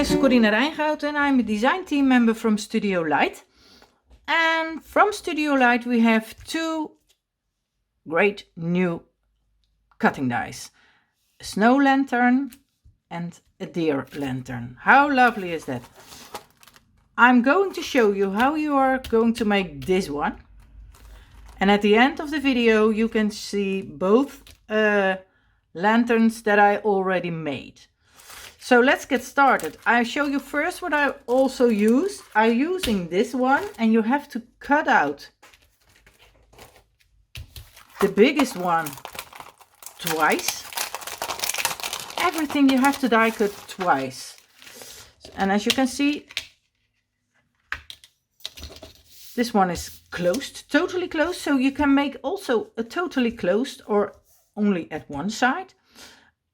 is Corine Rijngoud and I'm a design team member from Studiolight. And from Studiolight we have two great new cutting dies. A snow lantern and a deer lantern. How lovely is that? I'm going to show you how you are going to make this one. And at the end of the video you can see both lanterns that I already made. So let's get started. I'll show you first what I also use. I'm using this one, and you have to cut out the biggest one twice. Everything you have to die cut twice. And as you can see, this one is closed, totally closed. So you can make also a totally closed or only at one side.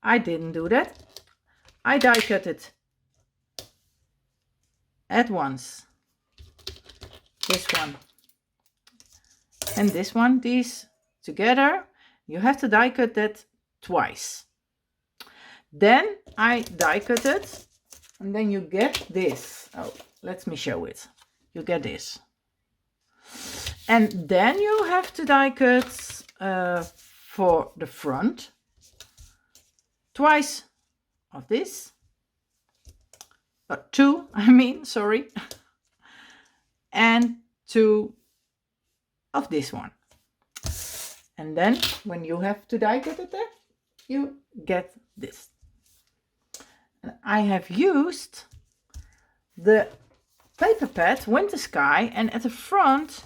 I didn't do that. I die cut it at once. This one and this one, these together. You have to die cut that twice. Then I die cut it, and then you get this. Oh, let me show it. You get this. And then you have to die cut for the front twice of this, two, I mean, sorry, and two of this one. And then when you have to die cut it there, you get this. And I have used the paper pad Winter Sky, and at the front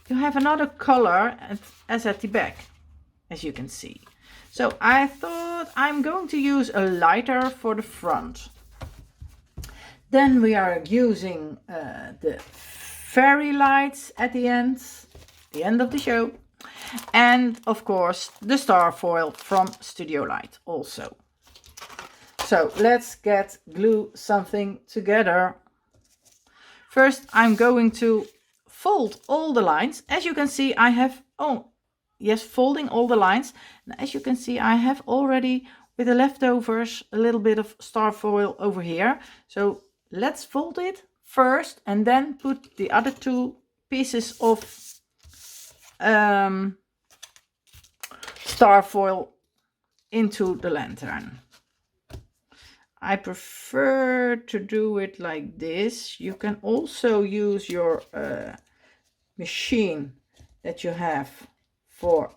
you have another color as at the back, as you can see. So I thought I'm going to use a lighter for the front. Then we are using the fairy lights at the end of the show. And of course the star foil from Studiolight also. So let's glue something together. First I'm going to fold all the lines. As you can see, I have, folding all the lines. And as you can see, I have already, with the leftovers, a little bit of star foil over here. So let's fold it first and then put the other two pieces of star foil into the lantern. I prefer to do it like this. You can also use your machine that you have for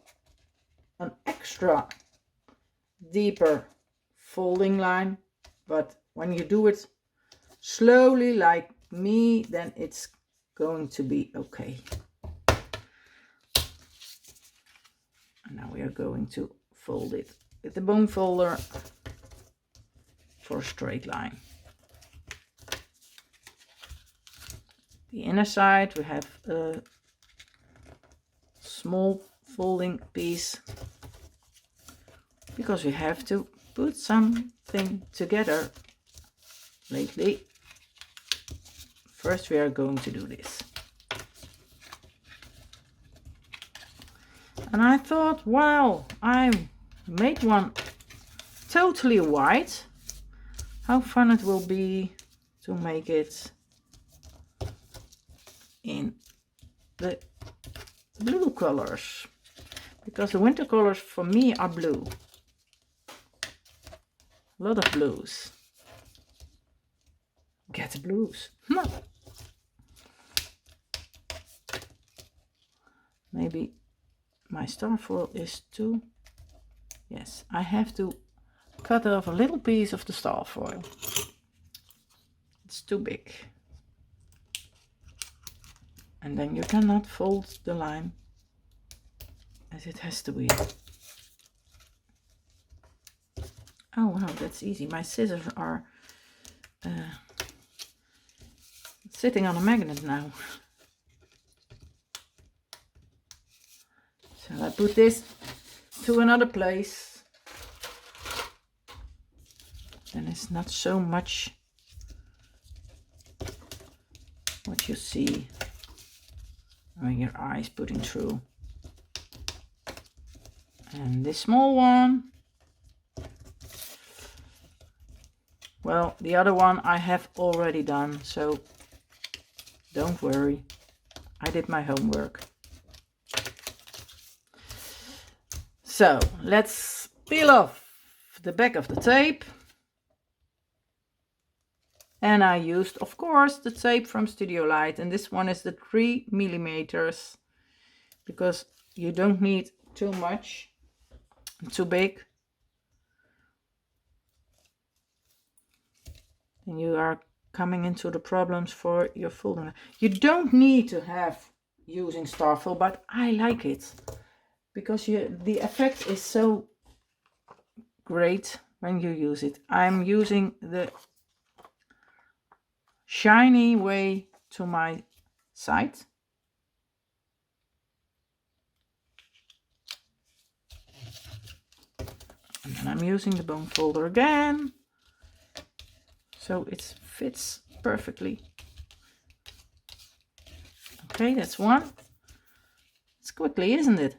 an extra deeper folding line, but when you do it slowly like me, then it's going to be okay. And now we are going to fold it with the bone folder for a straight line. The inner side we have a small folding piece because we have to put something together lately. First we are going to do this. And I thought, wow, I made one totally white. How fun it will be to make it in the blue colors, because the winter colors for me are blue. A lot of blues. Get blues. Maybe my star foil is too. Yes, I have to cut off a little piece of the star foil. It's too big. And then you cannot fold the line as it has to be. Oh wow, that's easy. My scissors are sitting on a magnet now. So I put this to another place. Then it's not so much what you see when your eye is putting through. And this small one Well, the other one I have already done, so don't worry. I did my homework. So let's peel off the back of the tape. And I used, of course, the tape from Studiolight, and this one is the 3 millimeters, because you don't need too much, too big. And you are coming into the problems for your folding. You don't need to have using starfill, but I like it because the effect is so great when you use it. I'm using the shiny way to my side. And then I'm using the bone folder again, so it fits perfectly. Okay, that's one. It's quickly, isn't it?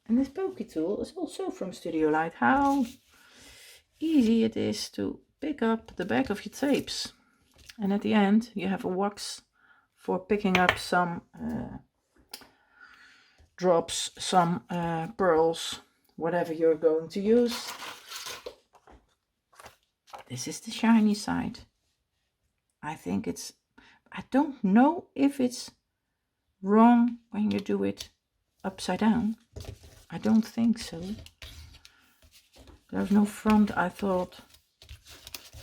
And this pokey tool is also from Studiolight. How easy it is to pick up the back of your tapes. And at the end you have a wax for picking up some drops, some pearls, whatever you're going to use. This is the shiny side. I think it's, I don't know if it's wrong when you do it upside down. I don't think so. There's no front, I thought,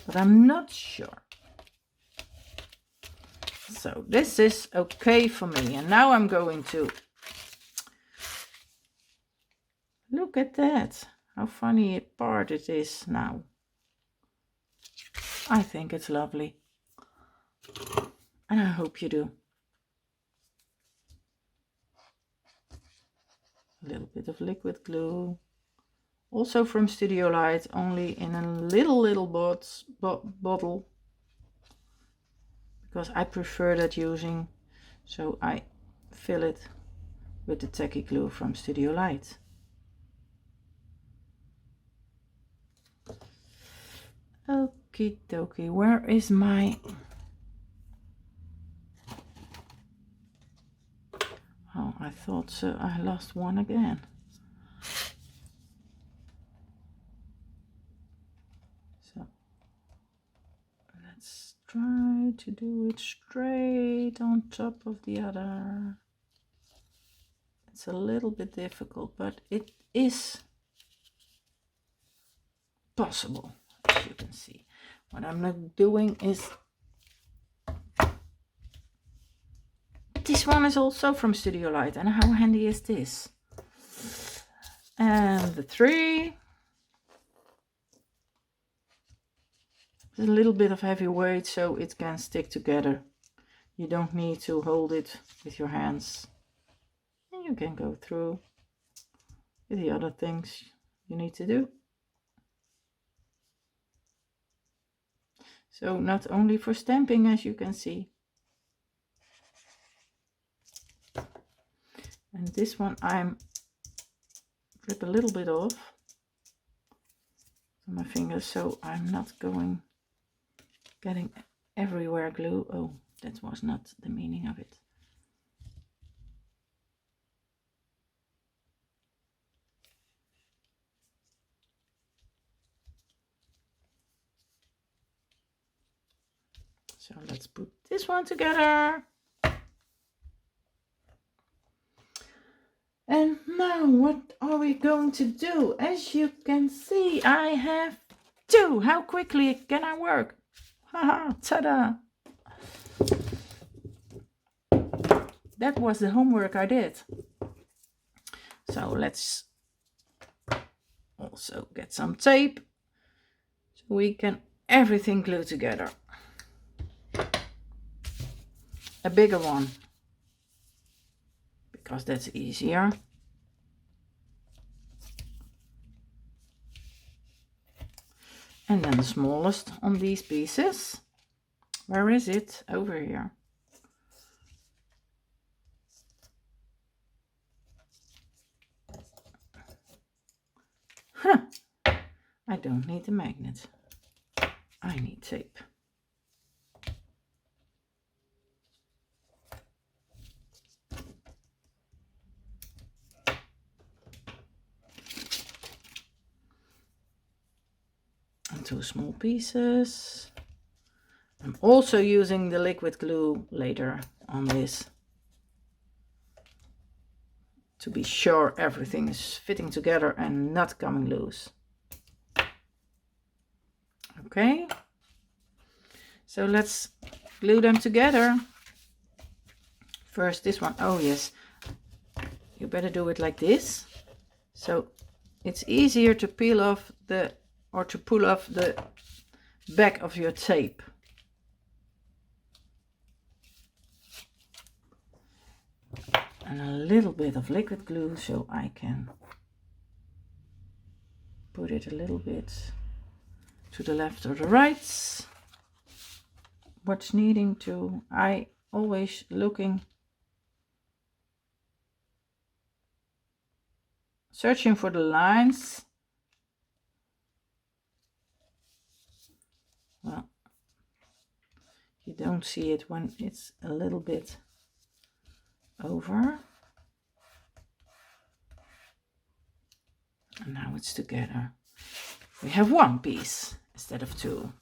but I'm not sure. So this is okay for me. And now I'm going to look at that. How funny a part it is now. I think it's lovely. And I hope you do. A little bit of liquid glue. Also from Studiolight, only in a little bottle. Because I prefer that using, so I fill it with the tacky glue from Studiolight. Okie dokie, where is my... Oh, I thought so. I lost one again. So let's try to do it straight on top of the other. It's a little bit difficult, but it is possible, as you can see. What I'm not doing is, this one is also from Studiolight, and how handy is this? And the 3. There's a little bit of heavy weight, so it can stick together. You don't need to hold it with your hands. And you can go through with the other things you need to do. So not only for stamping, as you can see. And this one I'm rip a little bit off on my fingers, so I'm not getting everywhere glue. Oh, that was not the meaning of it. So let's put this one together. And now what are we going to do? As you can see, I have 2. How quickly can I work? Haha, ta-da! That was the homework I did. So let's also get some tape so we can everything glue together. A bigger one, because that's easier. And then the smallest on these pieces. Where is it? Over here. I don't need the magnet. I need tape. And 2 small pieces. I'm also using the liquid glue later on this to be sure everything is fitting together and not coming loose. Okay, so let's glue them together. First this one. Oh yes, you better do it like this, so it's easier to peel off or to pull off the back of your tape. And a little bit of liquid glue so I can put it a little bit to the left or the right. What's needing to, I always searching for the lines. Well, you don't see it when it's a little bit over. And now it's together. We have 1 piece instead of 2.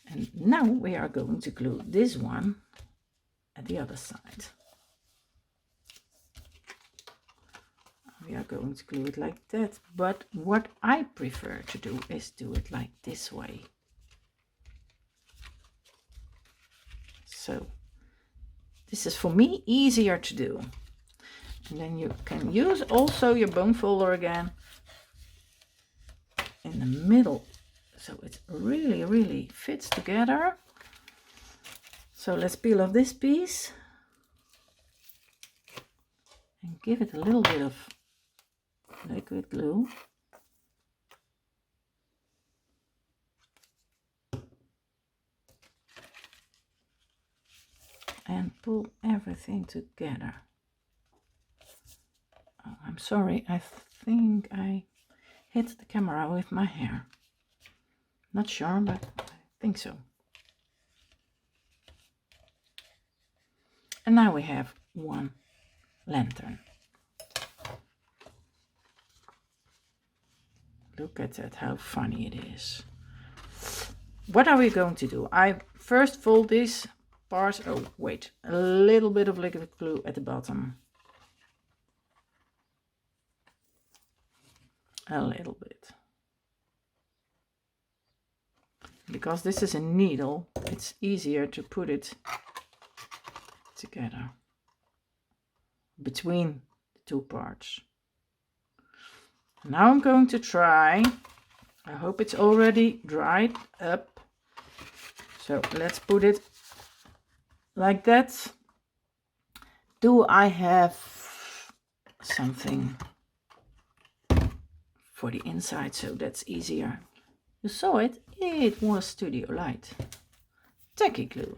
And now we are going to glue this one at the other side. We are going to glue it like that, but what I prefer to do is do it like this way. So this is for me easier to do. And then you can use also your bone folder again in the middle, so it really fits together. So let's peel off this piece and give it a little bit of liquid glue. And pull everything together. Oh, I'm sorry, I think I hit the camera with my hair. Not sure, but I think so. And now we have 1 lantern. Look at that, how funny it is. What are we going to do? I first fold this part. Oh, wait, a little bit of liquid glue at the bottom. A little bit. Because this is a needle, it's easier to put it together between the 2 parts. Now I'm going to try. I hope it's already dried up. So let's put it like that. Do I have something for the inside so that's easier? You saw it, it was Studiolight tacky glue.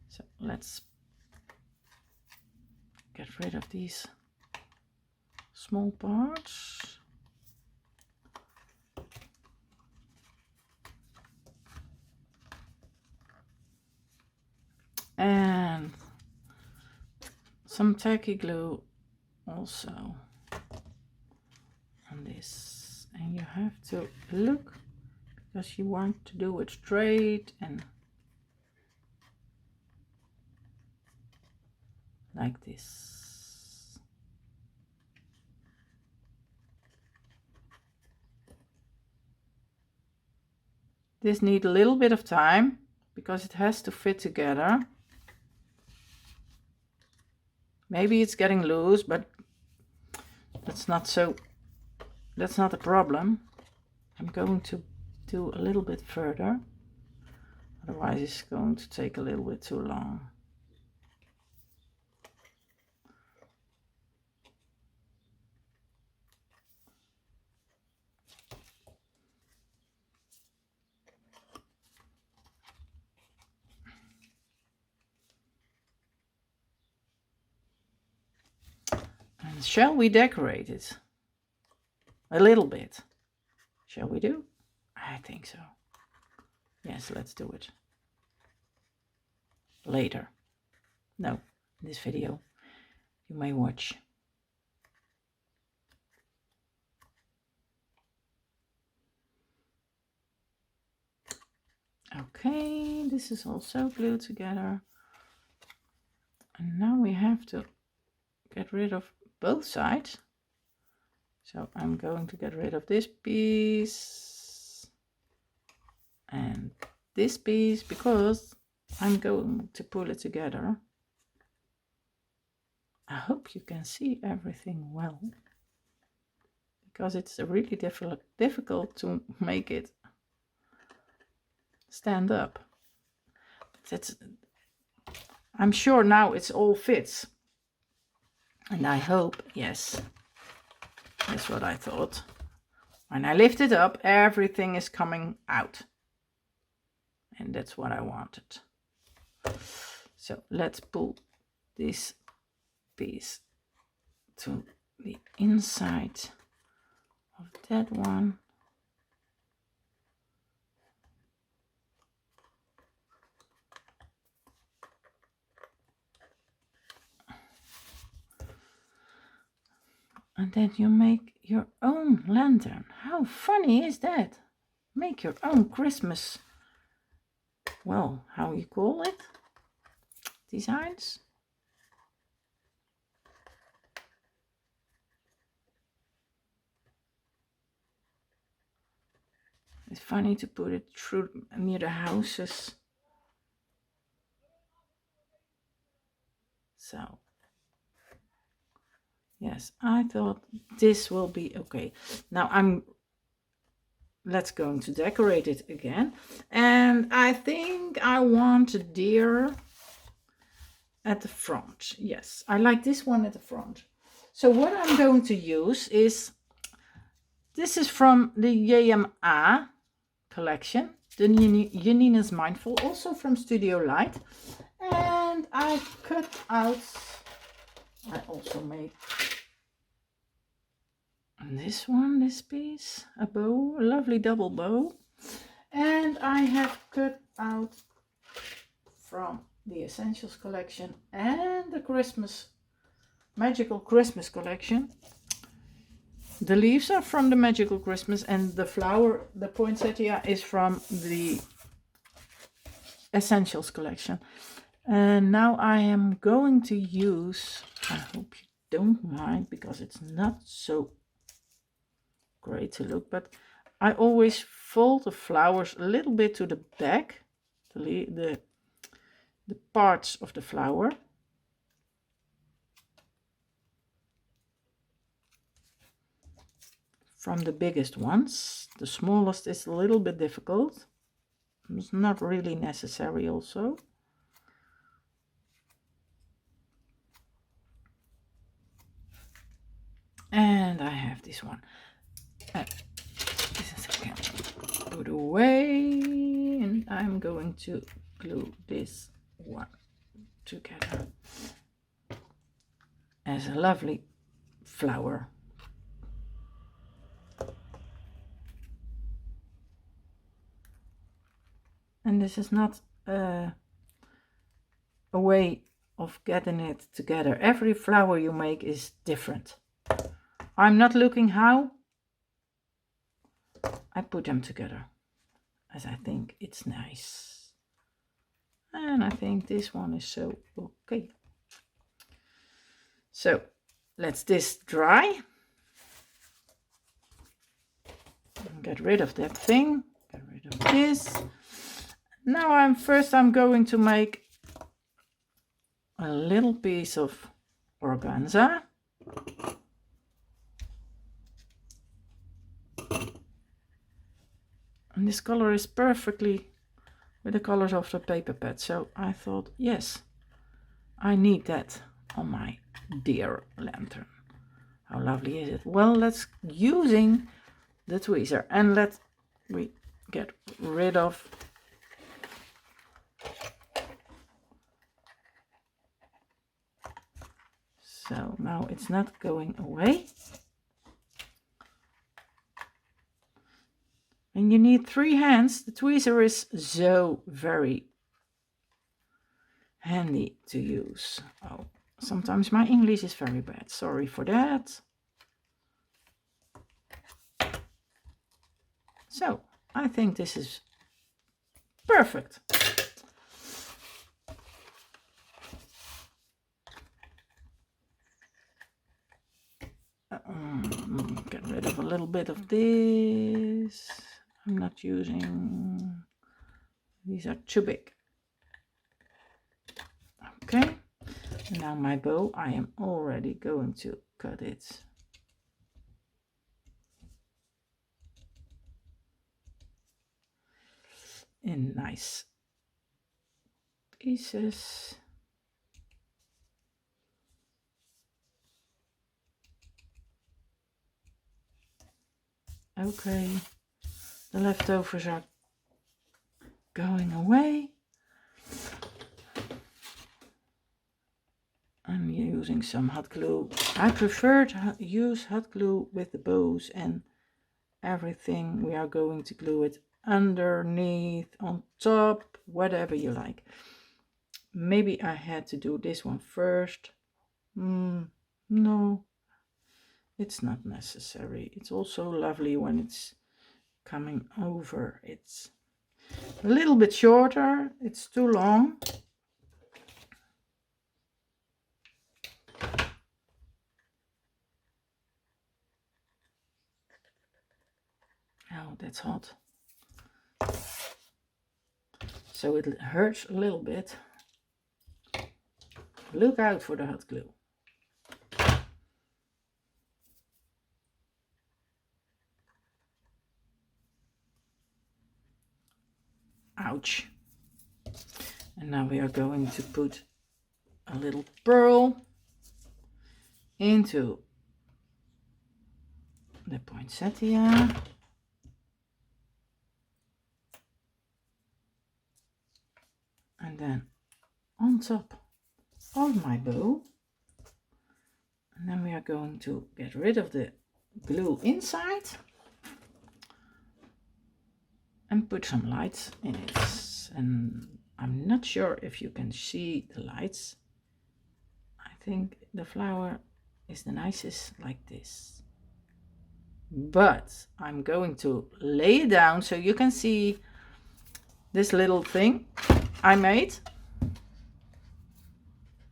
So let's get rid of these small parts. And some tacky glue also on this. And you have to look, because you want to do it straight and like this. This needs a little bit of time because it has to fit together. Maybe it's getting loose, but that's not a problem. I'm going to do a little bit further, otherwise it's going to take a little bit too long. And shall we decorate it? A little bit. Shall we do? I think so. Yes, let's do it. Later. No, this video. You may watch. Okay, this is also glued together. And now we have to get rid of both sides. So I'm going to get rid of this piece and this piece because I'm going to pull it together. I hope you can see everything well, because it's really difficult to make it stand up. I'm sure now it's all fits. And I hope, yes, that's what I thought. When I lift it up, everything is coming out. And that's what I wanted. So let's pull this piece to the inside of that one. And then you make your own lantern. How funny is that? Make your own Christmas, well, how you call it? Designs? It's funny to put it through near the houses. So, yes, I thought this will be okay. Now let's going to decorate it again. And I think I want a deer at the front. Yes, I like this one at the front. So what I'm going to use is, this is from the JMA collection, the Janina's Mindful, also from Studiolight. And I've cut out, I also made this one, this piece, a bow, a lovely double bow. And I have cut out from the Essentials collection and the Magical Christmas collection. The leaves are from the Magical Christmas, and the flower, the poinsettia, is from the Essentials collection. And now I am going to use, I hope you don't mind because it's not so great to look, but I always fold the flowers a little bit to the back, the parts of the flower. From the biggest ones. The smallest is a little bit difficult. It's not really necessary also. And I have this one. This is okay. Put away, and I'm going to glue this one together as a lovely flower. And this is not a way of getting it together. Every flower you make is different. I'm not looking how I put them together, as I think it's nice. And I think this one is so okay. So let's this dry. Get rid of that thing. Get rid of this. Now I'm going to make a little piece of organza. And this color is perfectly with the colors of the paper pad. So I thought, yes, I need that on my deer lantern. How lovely is it? Well, let's using the tweezer, and we get rid of so now it's not going away. And you need 3 hands. The tweezer is so very handy to use. Oh, sometimes my English is very bad. Sorry for that. So, I think this is perfect. Get rid of a little bit of this. I'm not using, these are too big. Okay, now my bow, I am already going to cut it. In nice pieces. Okay, the leftovers are going away. I'm using some hot glue. I prefer to use hot glue with the bows and everything. We are going to glue it underneath, on top, whatever you like. Maybe I had to do this one first. No, it's not necessary. It's also lovely when it's coming over. It's a little bit shorter. It's too long. Oh, that's hot. So it hurts a little bit. Look out for the hot glue. Ouch. And now we are going to put a little pearl into the poinsettia. And then on top of my bow. And then we are going to get rid of the glue inside and put some lights in it. And I'm not sure if you can see the lights. I think the flower is the nicest like this. But I'm going to lay it down so you can see this little thing I made.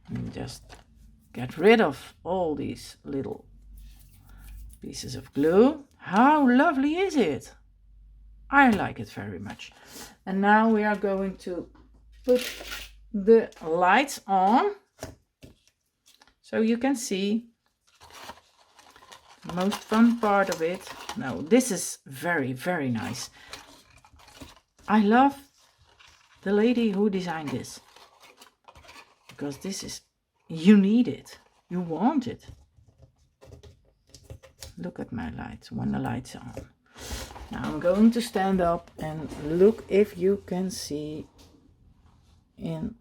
And just get rid of all these little pieces of glue. How lovely is it? I like it very much. And now we are going to put the lights on so you can see the most fun part of it. Now this is very, very nice. I love the lady who designed this, because this is, you need it, you want it. Look at my lights when the lights are on. Now I'm going to stand up and look if you can see in.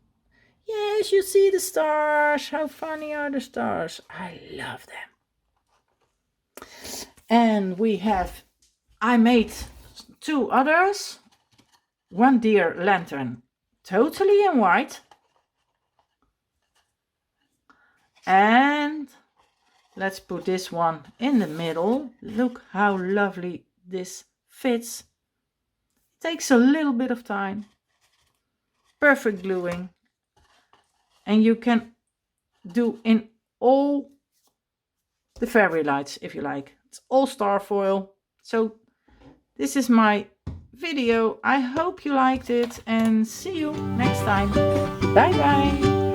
Yes, you see the stars. How funny are the stars? I love them. And I made 2 others. One deer lantern totally in white. And let's put this one in the middle. Look how lovely this fits. It takes a little bit of time. Perfect gluing. And you can do in all the fairy lights if you like. It's all star foil. So this is my video. I hope you liked it and see you next time. Bye bye.